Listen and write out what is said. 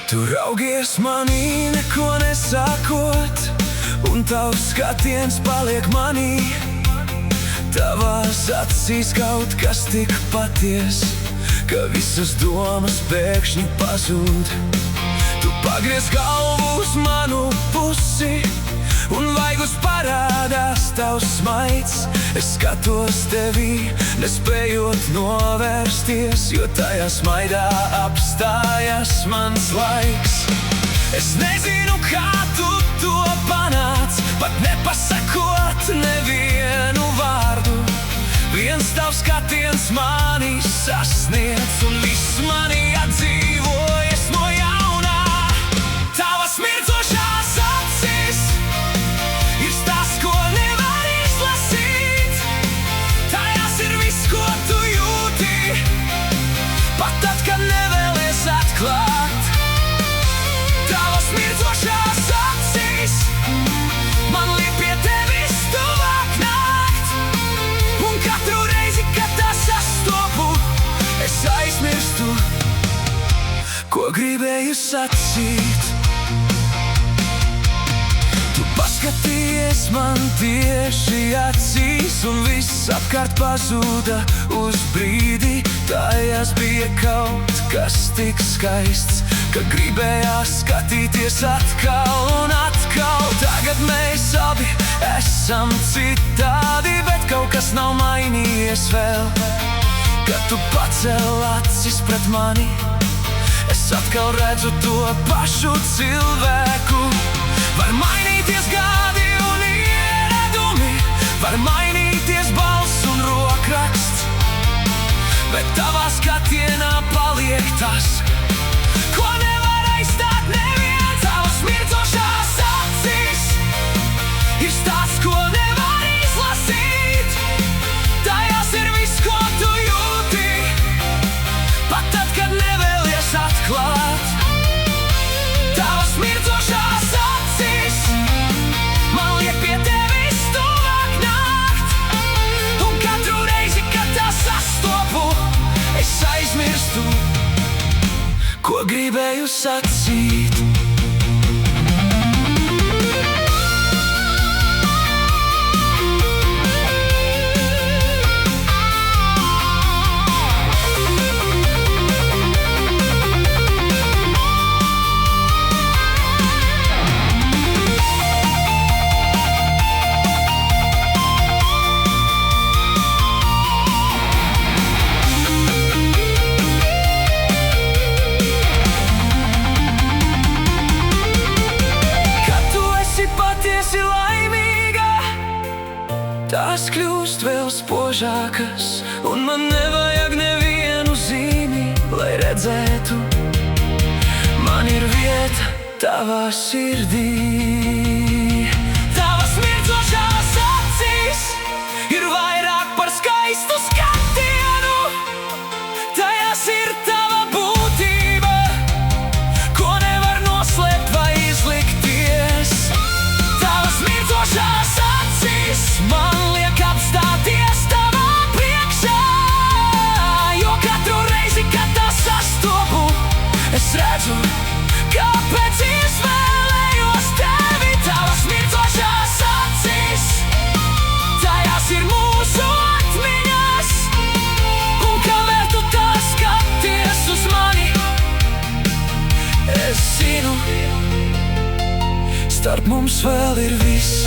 Tu raugies manī, neko nesākot, un tavs skatiens paliek manī. Tavās acīs kaut kas tik paties, ka visas domas pēkšņi pazūd. Tu pagriez galvu uz manu pusi, un vaigus parādās tavs smaids. Es skatos tevī, nespējot novērsties, jo tajā smaidā apstājas mans laiks. Es nezinu, kā tu to panāc, pat nepasakot nevienu vārdu. Viens tavs skatiens mani sasniedz, un viss mani atdzīvojas no jaunā. Tavas mirdzošās acis ir stāsts, ko nevar izlasīt. Tajās ir viss, ko tu jūti, pat tad, kad nevēlies atklāt. Tavas mirdzošās acis man liek pie tevis tuvāk nākt, un katru reizi, kad tās sastopu, es aizmirstu, ko gribēju sacīt. Tu paskatījies man tieši acīs, un viss apkārt pazuda uz brīdi. Tajās bija kaut kas tik skaists, ka gribējās skatīties atkal un atkal. Tagad mēs abi esam citādi, bet kaut kas nav mainījies vēl. Kad tu pacel acis pret mani, es atkal redzu to pašu cilvēku. Var mainīties gadi un ieradumi, var mainīties balss un rokraksts, bet tavā skatienā paliek tas, ko nevar aizstāt neviens. Tavas mirdzošās acis ir stāsts, ko nevar izlasīt. Tajās ir viss, ko tu jūti, pat tad, kad nevēlies atklāt. Tavas mirdzošās acis man liek pie tevis tuvāk nākt, un katru reizi, kad tās sastopu, es aizmirstu, ko gribēju sacīt. Patiesi laimīga, tās kļūst vēl spožākas, un man nevajag nevienu zīmi, lai redzētu, man ir vieta tavā sirdī. Tavas mirdzošās acīs ir vairāk par skaistu skatienu, tajās ir tava būtība, ko nevar noslēpt vai izlikties. Mirdzošās acīs man liek apstāties tavā priekšā, jo katru reizi, kad tās sastopu, es redzu, kāpēc izvēlējos tevi. Tavas mirdzošās acīs, tajās ir mūsu atmiņas, un kamēr tu tā skaties uz mani, es zinu, starp mums vēl ir viss.